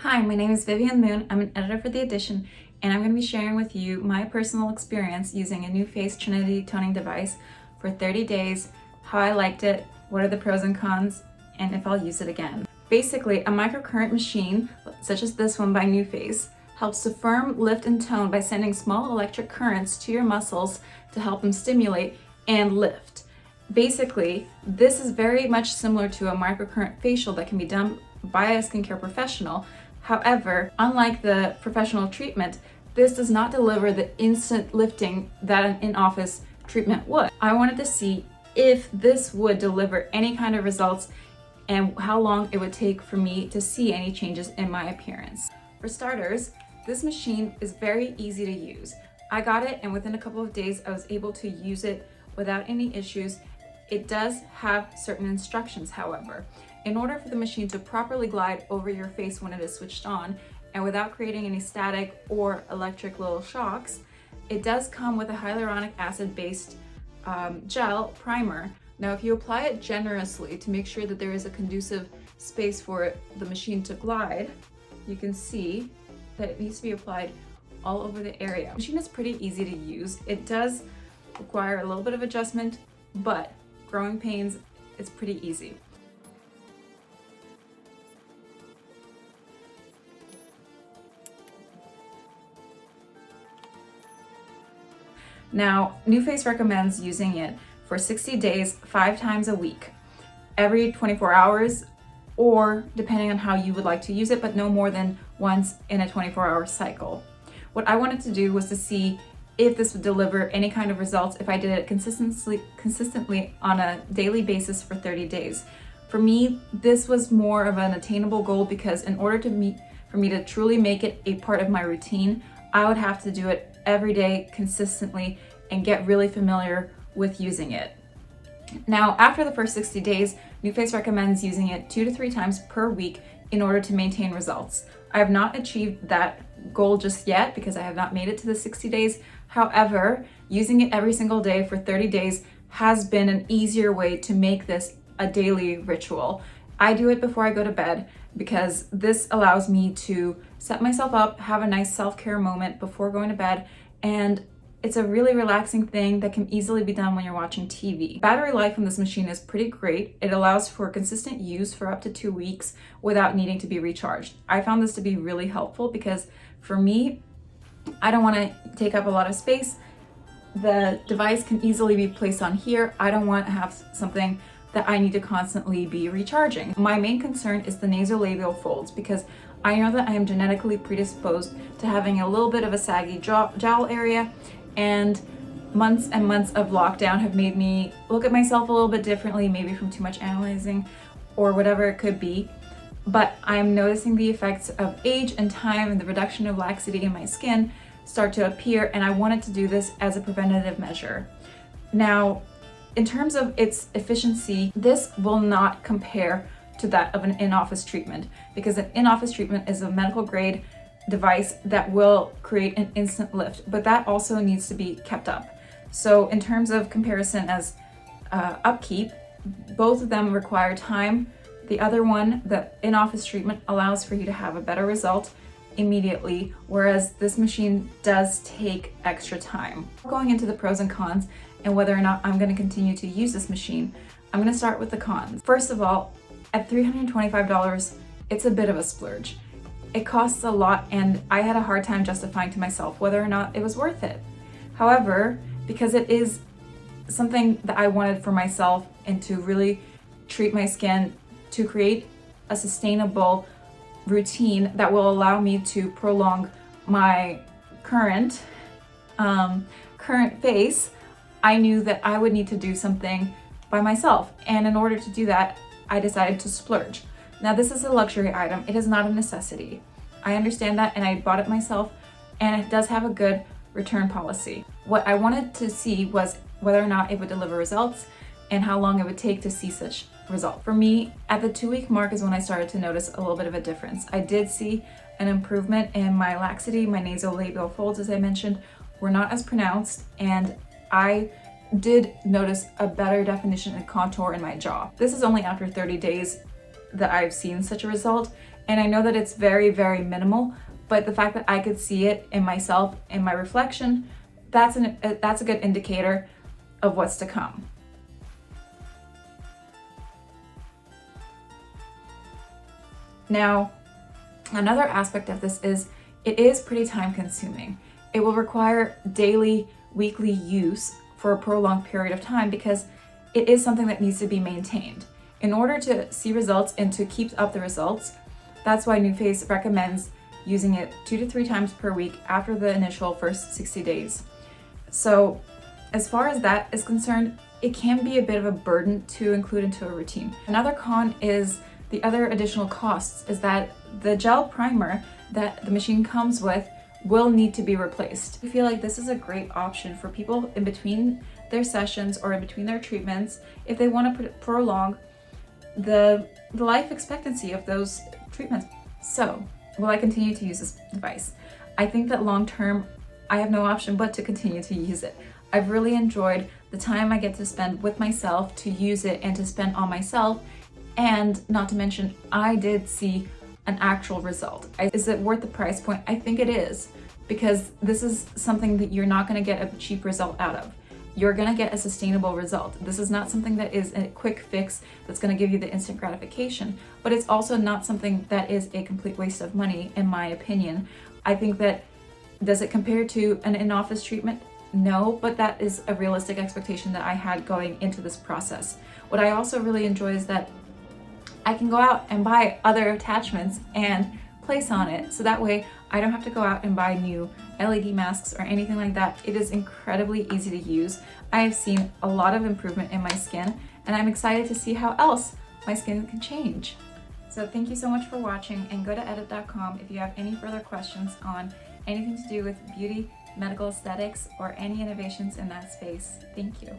Hi, my name is Vivian Moon. I'm an editor for The Edition, and I'm going to be sharing with you my personal experience using a NuFace Trinity toning device for 30 days, how I liked it, what are the pros and cons, and if I'll use it again. Basically, a microcurrent machine, such as this one by NuFace, helps to firm, lift, and tone by sending small electric currents to your muscles to help them stimulate and lift. Basically, this is very much similar to a microcurrent facial that can be done by a skincare professional. However, unlike the professional treatment, this does not deliver the instant lifting that an in-office treatment would. I wanted to see if this would deliver any kind of results and how long it would take for me to see any changes in my appearance. For starters, this machine is very easy to use. I got it and within a couple of days I was able to use it without any issues. It does have certain instructions, however. In order for the machine to properly glide over your face when it is switched on and without creating any static or electric little shocks, it does come with a hyaluronic acid based gel primer. Now, if you apply it generously to make sure that there is a conducive space for the machine to glide, you can see that it needs to be applied all over the area. The machine is pretty easy to use. It does require a little bit of adjustment, but growing pains, it's pretty easy. Now, NuFace recommends using it for 60 days, 5 times a week, every 24 hours, or depending on how you would like to use it, but no more than once in a 24-hour cycle. What I wanted to do was to see if this would deliver any kind of results if I did it consistently on a daily basis for 30 days. For me, this was more of an attainable goal because in order for me to truly make it a part of my routine, I would have to do it every day consistently and get really familiar with using it. Now, after the first 60 days, NuFace recommends using it 2 to 3 times per week in order to maintain results. I have not achieved that goal just yet because I have not made it to the 60 days. However, using it every single day for 30 days has been an easier way to make this a daily ritual. I do it before I go to bed because this allows me to set myself up, have a nice self-care moment before going to bed, and it's a really relaxing thing that can easily be done when you're watching TV. Battery life on this machine is pretty great. It allows for consistent use for up to 2 weeks without needing to be recharged. I found this to be really helpful because for me, I don't want to take up a lot of space. The device can easily be placed on here. I don't want to have something that I need to constantly be recharging. My main concern is the nasolabial folds because I know that I am genetically predisposed to having a little bit of a saggy jowl area, and months and months of lockdown have made me look at myself a little bit differently, maybe from too much analyzing or whatever it could be. But I'm noticing the effects of age and time and the reduction of laxity in my skin start to appear, and I wanted to do this as a preventative measure. Now, in terms of its efficiency, this will not compare to that of an in-office treatment because an in-office treatment is a medical grade device that will create an instant lift, but that also needs to be kept up. So in terms of comparison as upkeep, both of them require time. The other one, the in-office treatment, allows for you to have a better result immediately, whereas this machine does take extra time. Going into the pros and cons and whether or not I'm going to continue to use this machine, I'm going to start with the cons. First of all, at $325, it's a bit of a splurge. It costs a lot and I had a hard time justifying to myself whether or not it was worth it. However, because it is something that I wanted for myself and to really treat my skin, to create a sustainable routine that will allow me to prolong my current face, I knew that I would need to do something by myself. And in order to do that, I decided to splurge. Now, this is a luxury item. It is not a necessity. I understand that, and I bought it myself, and it does have a good return policy. What I wanted to see was whether or not it would deliver results and how long it would take to see such results. For me, at the 2-week mark is when I started to notice a little bit of a difference. I did see an improvement in my laxity. My nasolabial folds, as I mentioned, were not as pronounced, and I did notice a better definition and contour in my jaw. This is only after 30 days that I've seen such a result. And I know that it's very, very minimal, but the fact that I could see it in myself, in my reflection, that's a good indicator of what's to come. Now, another aspect of this is it is pretty time consuming. It will require daily, weekly use for a prolonged period of time because it is something that needs to be maintained. In order to see results and to keep up the results, that's why NuFace recommends using it 2 to 3 times per week after the initial first 60 days. So as far as that is concerned, it can be a bit of a burden to include into a routine. Another con is the other additional costs is that the gel primer that the machine comes with will need to be replaced. I feel like this is a great option for people in between their sessions or in between their treatments if they want to prolong the life expectancy of those treatments. So, will I continue to use this device? I think that long term, I have no option but to continue to use it. I've really enjoyed the time I get to spend with myself to use it and to spend on myself, and not to mention, I did see an actual result. Is it worth the price point? I think it is, because this is something that you're not going to get a cheap result out of. You're going to get a sustainable result. This is not something that is a quick fix that's going to give you the instant gratification, but it's also not something that is a complete waste of money, in my opinion. I think that, does it compare to an in-office treatment? No, but that is a realistic expectation that I had going into this process. What I also really enjoy is that I can go out and buy other attachments and place on it, so that way I don't have to go out and buy new LED masks or anything like that. It is incredibly easy to use. I have seen a lot of improvement in my skin, and I'm excited to see how else my skin can change. So thank you so much for watching, and go to edit.com if you have any further questions on anything to do with beauty, medical aesthetics, or any innovations in that space. Thank you.